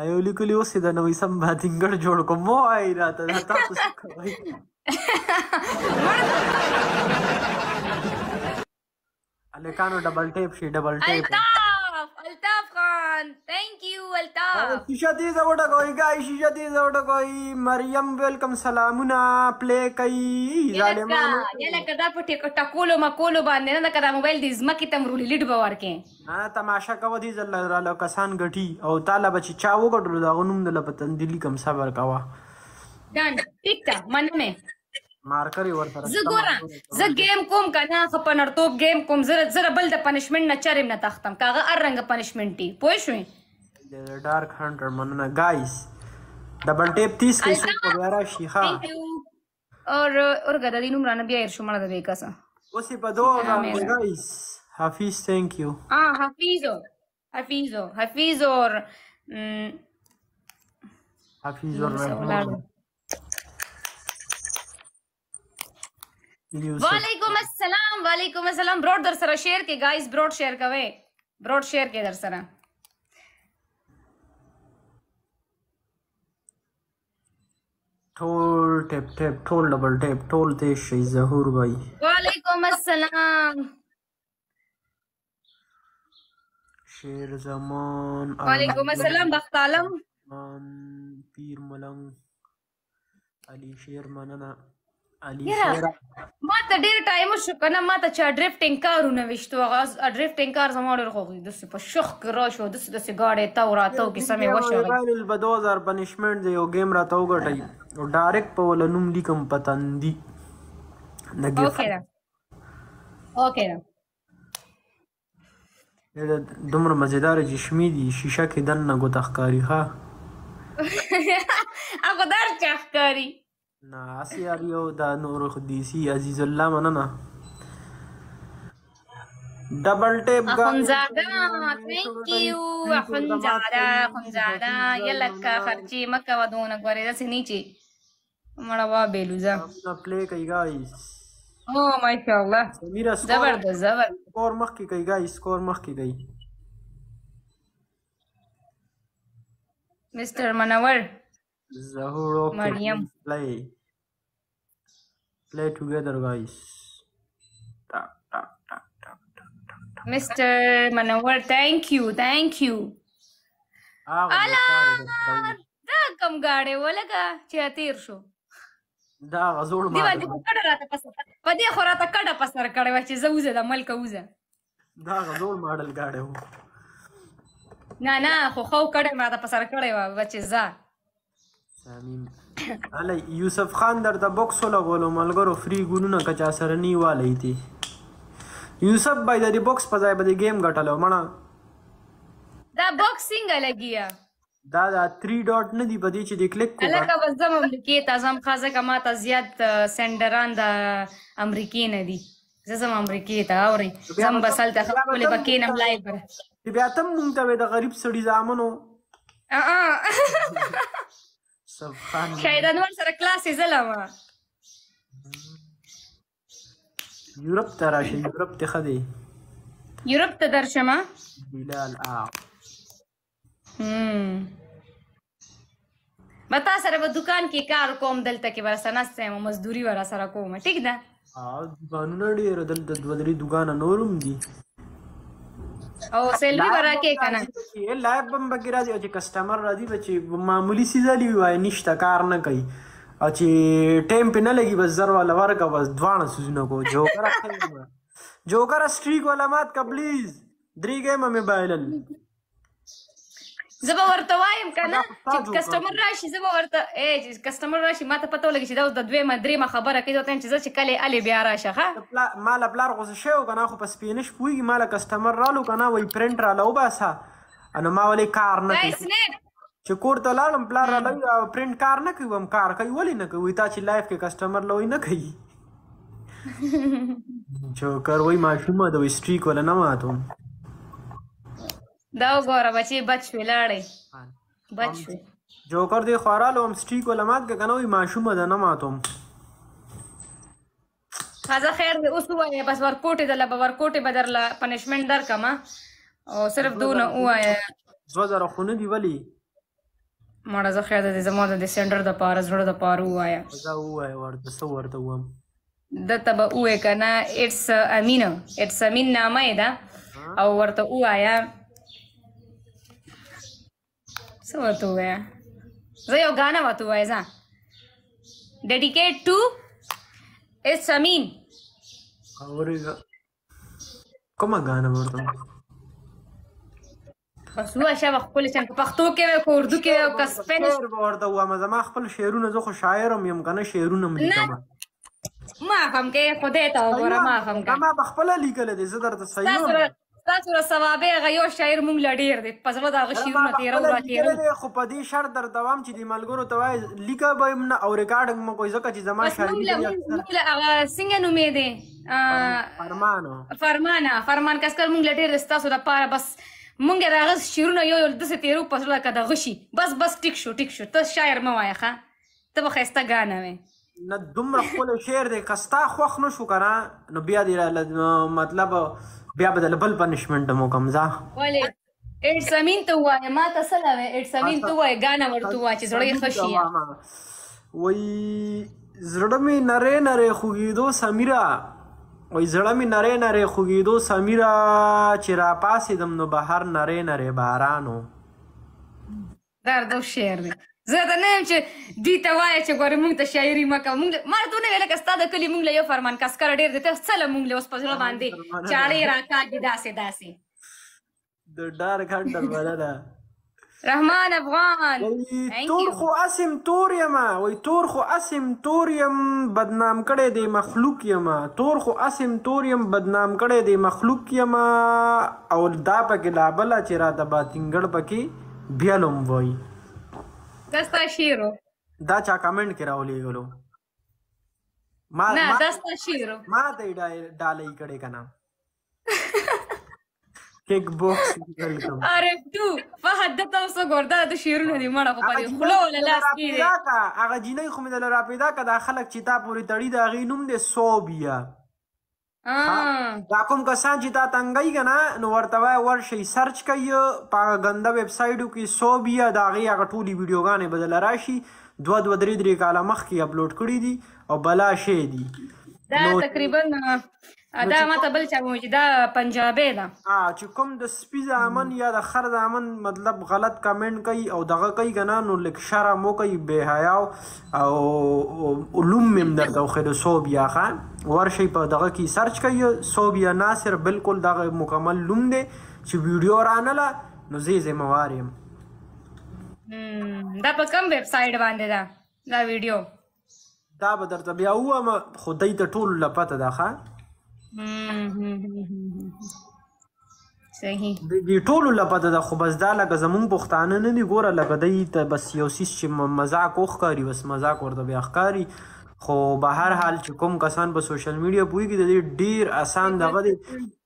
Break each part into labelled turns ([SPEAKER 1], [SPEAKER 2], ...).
[SPEAKER 1] ایو لیکلی اوس د نوې سم باتینګر جوړ کوم مو آی راته دا تاسو څه کوئ الکانو ډبل ټیپ شي ډبل ټیپ
[SPEAKER 2] الطاف خان ثانک یو الطاف
[SPEAKER 1] شیشه تیزه وټکوئ ګای شیشه تیزه وټکوئ مریم ویلکم سلامونه پلی کوي ظالمانو
[SPEAKER 2] یلکه دا په ټکولو مکولو باندې نه لکه دا موبایل د ځمکې ته مرولي لیډ به ورکې
[SPEAKER 1] تماشه کوه دې ځل راله کسان ګټي او تاله به چې چا وګټلو د هغه نوم دله په تندي لیکم صبر کوه
[SPEAKER 2] ډن ټیک ده منمې
[SPEAKER 1] مارکر یې ورسره
[SPEAKER 2] زه ګوره زه گیم کوم که نه ښه په نړتوب گیم کوم زه بل د پنشمنټ نه چرې نه تختم که هغه هر رنګه پنشمنټ وي پوه شوې
[SPEAKER 1] ډارک هنټر مننه ګایز ډبل ټیپ 30 کې څوک به بیا راشي ښه
[SPEAKER 2] اور ګده دې نوم رانه بیا هېر شو مړه د بې کسه
[SPEAKER 1] اوس یې په دعا وړاندې ګایز حفیظ ثانک یو حفیظ
[SPEAKER 2] وعلیکم السلام بروډ در سره شیر کې ګایز بروډ شیر کوئ بروډ شیر کې در سره
[SPEAKER 1] ټول ټیپ ټیپ ټول ډبل ټیپ ټول تیز شي ظهور بھائی
[SPEAKER 2] وعلیکم السلام
[SPEAKER 1] شیر زمان
[SPEAKER 2] وعلیکم السلام بخت عالم
[SPEAKER 1] پیر ملنګ علي شیر مننه
[SPEAKER 2] ما ته ډېر ټایم وشو که نه ما ته چا ډریفټینګ کارونه ویشتو هغه ډریفټینګ کار زما ډېر خوښ داسې په شخ کې راشو داسې ګاډی تاو راتاو کیسه مې وشوه
[SPEAKER 1] به 2000 پنشمنټ دی یو گیم راته وګټئ او ډایرکټ په وله نوم لیکم په تندي
[SPEAKER 2] اوکې
[SPEAKER 1] ده دومره مزېداره چشمې دي شیشه کې دننه ګوته ښکاري ښه
[SPEAKER 2] هغه در چا ښکاري
[SPEAKER 1] نه اسی یار یو دا نور خدیسی عزیز الله مننه ډبل ټیپ
[SPEAKER 2] اخونزاده ثانک یو اخونزاده یلکه خرچې مه کوه دونه ګورې داسې نه چې مړه وابېلوزه
[SPEAKER 1] پلی کوي ګایز
[SPEAKER 2] او ماشاءالله زبردست
[SPEAKER 1] سکور مخکې کوي ګایز سکور مخکې کوي
[SPEAKER 2] مستر منور
[SPEAKER 1] Zahur, okay.
[SPEAKER 2] Mariam.
[SPEAKER 1] Play together, guys.
[SPEAKER 2] Mr. Manawar, thank you. Ala, da kam gaade walaga chatir sho.
[SPEAKER 1] Da غزور ما.
[SPEAKER 2] دی باندې کډه راته پسر. په دې خو راته کډه پسر کړې و چې زه وزه د ملک وزه.
[SPEAKER 1] دا غزور ماډل گاډه و.
[SPEAKER 2] نه خو کډه ما ته پسر کړې و چې زه
[SPEAKER 1] علی یوسف خان در د بوکس ولګولو ملګرو فری ګونونه که چا سره نی والی دي یوسف بای د بوکس په ځای به د گیم ګټلو مړه
[SPEAKER 2] دا بوکس څنګه لګیا
[SPEAKER 1] دا 3 ډاټ نه دی په دې چې د کلیک کو
[SPEAKER 2] الګا بس زم امریکې ته زم خازه کما ته زیات سندران د امریکې نه دي زم امریکې ته اوري زم بسل ته خپل بکینم لایو پر
[SPEAKER 1] بیا ته مونږ ته د غریب سړي زامنو
[SPEAKER 2] شاید انور سره کلاسې زلمه
[SPEAKER 1] یورپ ته راشي یورپ ته ښه دی
[SPEAKER 2] یورپ ته درشمه
[SPEAKER 1] بلال
[SPEAKER 2] به تا سره به دکان کې کار کوم دلته کې به راسره نسته یم مزدوري به راسره کوم ټیک ده
[SPEAKER 1] دوکانونه ډېر دلته دوه درې دوکانه نور هم دي
[SPEAKER 2] او سیلفي به راکې که نه
[SPEAKER 1] لایف به هم پکې راځي او چې کسټمر راځي به چې معمولي څیزه لي وایي نشته کار نه کوي او چې ټایم پې نه لګي بس زر والا ورکه بس دواړه څیزونه کو جوکره سټریک والا مات که پلیز 3 ګیمه مې بایلل
[SPEAKER 2] زه به ورته وایم که نه چې کسټمر راشي زه به ورته چې کسټمر راشي ما ته پته ولګي چې دا اوس د دویمه درېیمه خبره کوي ورته چې زه چې کله الې بیا راشه ښه
[SPEAKER 1] ما له پلار غوسه شوی و که نه خو په سپینش پوهېږي ما له کسټمر رالو که نه وایي پرنټ راله وباسه نو ما ولې کار نه کوي چې کور ته لاړم پلار راله وایي پرنټ کار نه کوي هم کار کوي ولې نه کوي تا چې لایف کې کسټمر له وایي نه کوي جوکر وایي ماشومه د وایي سټریک ولا نه ماتوم
[SPEAKER 2] دا وګوره بچې بچ شوې لاړې بچ شوې
[SPEAKER 1] جوکر دی خوارالو هم سټریک ولا مات که که نه وایي ماشومه ده نه ماتوم
[SPEAKER 2] ښځه خیر دی اوس ووایه بس ورکوټې دله به ورکوټې به درله پنشمنټ درکړم او صرف دونه ووایه
[SPEAKER 1] 2000 خو نه دي ولې
[SPEAKER 2] مړه زه خیر د زما د سنټر د پاره زړه د پاره وایا
[SPEAKER 1] دا وای ورته سو ورته وم
[SPEAKER 2] دته به وې کنه اټس امینه اټس امین نامه ده او ورته وایا څه ورته وایا زه یو غانا ورته وایا ځه ډیډیکیټ ټو اټس امین
[SPEAKER 1] اورېګه کومه غانا ورته
[SPEAKER 2] بس هو شابه خپل څنګه پښتو کې او اردو کې او کسپینش
[SPEAKER 1] ورته وامه زما خپل شعرونه زه خو شاعرم یم کنه شعرونه ملیکم
[SPEAKER 2] ما فهم کې خدای ته وګوره ما فهم کې
[SPEAKER 1] ما بخپل لیکل دي زه درته صحیح
[SPEAKER 2] تاسو را ثوابه غيو شاعر مونږ لډیر دي پزړه دا غشیرونه تیرو را تیرو
[SPEAKER 1] خو په دې شرط در دوام چې د ملګرو ته وای لیکه به نه او ریکارډینګ مو کوئی ځکه چې زما شاعري
[SPEAKER 2] مونږ هغه څنګه نومې دي فرمان کسکر مونږ لډیر تاسو د پاره بس مونږ راغس شیرونه یو د تیرو پزړه کده غشي بس ټیک شو ته شاعر مو وای ښه ته به خسته غانه وې
[SPEAKER 1] نه دومره خپل شعر دی کستا خوښ نشو کنه نو بیا دی مطلب بیا بدل بل پنشمنت مو کم ځه
[SPEAKER 2] ولې اټس امین ته وای ما ته سلام اټس امین ته وای غانا ورته وای چې زړه خشي
[SPEAKER 1] وای زړه می نره نره خوګیدو سمیرا وای زړه می نره نره خوګیدو سمیرا چې را پاسې دم نو بهر نره نره بارانو
[SPEAKER 2] دردو شعر دی زه ته نه چې دی ته وای چې ګوره مونږ ته شاعري مکه مونږ ما ته نه ویل کستا د کلی مونږ له یو فرمان کسکر ډیر دي ته سره مونږ له اوس په ځل باندې چاړې راکا دي داسې
[SPEAKER 1] د ډار کډر ولاله
[SPEAKER 2] رحمان افغان
[SPEAKER 1] تور خو اسم تور یما وای تور خو اسم تور یم بدنام کړي دی مخلوق یما تور خو اسم تور یم بدنام کړي دی مخلوق یما او دا پکې لا بل چې را د باتنګړ پکې بیالم وای
[SPEAKER 2] دستا شیرو
[SPEAKER 1] دا چا کمنٹ کې راولې غلو
[SPEAKER 2] نه دستا شیرو
[SPEAKER 1] ما ته ډالې کړي کنه کیک باکس ویلکم
[SPEAKER 2] اره تو فهد تاسو ګوردا د شیرونو دی مړه په پاره خلو ولا لاس کې
[SPEAKER 1] هغه جینې خو مې د را پیدا کړه خلک چې تا پوری تړي دا غي نوم دې صوبیا دا کوم کسان چې تا تنګي کنه نو ورته ورشي سرچ کوي په غنده ویب سایټو کې صوبیا دا غي هغه ټولي ویډیوګانې بدل راشي 2-3 کاله مخکې اپلوډ کړی دي او بلا شي دي
[SPEAKER 2] دا تقریبا دا ماته بل چا وایي دا پنجابی ده
[SPEAKER 1] چې کوم د سپي زامن یا د خر زامن مطلب غلط کمنټ کوي او دغه کوي کنه نو لک شرم وکوي بے حیا او علوم مم درته خو د صوبیا خان ورشي په دغه کې سرچ کوي صوبیا ناصر بالکل دغه مکمل لوم دی چې ویډیو رانله نو زه مواریم
[SPEAKER 2] دا په کوم ویب سایټ باندې دا ویډیو
[SPEAKER 1] دا به درته بیا وایم خدای ته ټول لپته ده ښه
[SPEAKER 2] صحیح
[SPEAKER 1] دی ټولو لپاره ده خو بس دا لکه زمونږ پښتانه نه دي ګوره لکه دی ته بس یو څیز چې مذاق وښکاري بس مذاق ورته بیا ښکاري خو به هر حال چې کوم کسان په سوشل میډیا پوهېږي د دې ډېر اسان دغه دی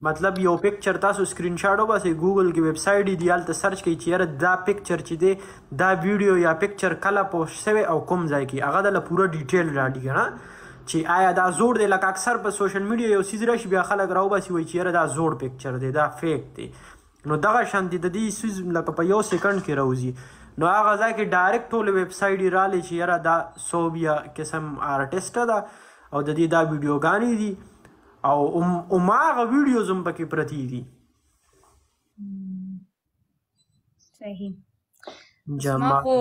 [SPEAKER 1] مطلب یو پکچر تاسو سکرین شاټ وباسئ ګوګل کې ویب سایټ دی هلته سرچ کوئ چې یاره دا پکچر چې دی دا ویډیو یا پکچر کله پوسټ شوی او کوم ځای کې هغه دله پوره ډیټیل راډي که نه چې آیا دا زوړ دی لکه اکثر په سوشل میډیا یو څیز راشي بیا خلک راوباسي وایي چې یاره دا زوړ پکچر دی دا فیک دی نو دغه شانتې د دې څیز لکه په یو سیکنډ کې راوځي نو هغه ځای کې ډایرکټ ټول ویب سایټ یې رالی چې یاره دا صوبیا قسم آرټسټه ده او د دې دا ویډیوګانې دي او هماغه ویډیوز هم پکې پرتې دي
[SPEAKER 2] صحیح ما خو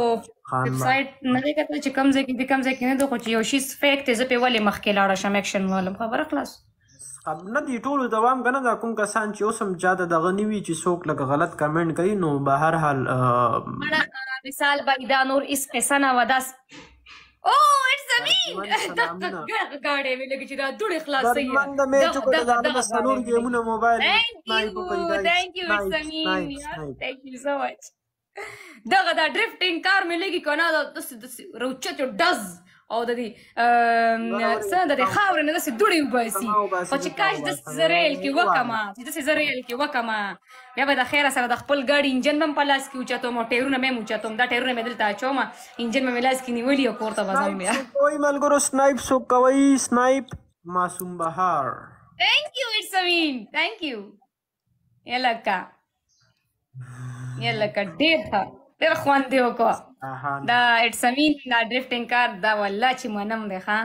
[SPEAKER 2] ویب سایټ نه دی کتلی چې کوم ځای کې دي کوم ځای کې نه دی خو چې یو شي فیک دی زه پرې ولې مخکې لاړه شم ایکشن والم خبره خلاص
[SPEAKER 1] نه دی ټولو دوام که نه دا کوم کسان چې اوس هم چاته دغه نه وي چې څوک لکه غلط کمنټ کوي نو به هر حال
[SPEAKER 2] مثال به دا نور اس قصه نه و داس او اټس امین ګاډې وی لګی چې دا ډوړې خلاصې
[SPEAKER 1] درمند مې چې کوله دا د سنور ګیمونه موبایل
[SPEAKER 2] thank you اټس امین thank you so much دغه دا ډریفټینګ کار مې لګي کنه دا روچته ډز او د دې څنګه د خاورې نه داسې دوړې وباسي خو چې کاش داسې زریل کې وکمه چې داسې زریل کې وکمه بیا به د خیره سره د خپل ګاډي انجن به هم په لاس کې اوچتوم او ټایرونه مې هم اوچتوم دا ټایرونه مې دلته اچوم انجن مې لاس کې نیولي او کور ته به ځم بیا
[SPEAKER 1] کوئی ملګرو سنایپ څوک کوئ سنایپ معصوم بهار
[SPEAKER 2] thank you اټس امین thank you یلکه ډېر ښه ډېر خوند دې وکړه
[SPEAKER 1] اها
[SPEAKER 2] دا اټس امین دا ډریفټینګ کار دا والله چې منم دی ښا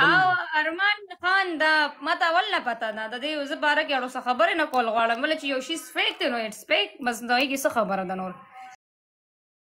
[SPEAKER 2] او ارمان خان دا ماته ولنه پته ده د دې زه باره کې اړو څه خبرې نه کول غواړم ولې چې یو شي فیک دی نو اټس فیک بس دا یې څه خبره ده نور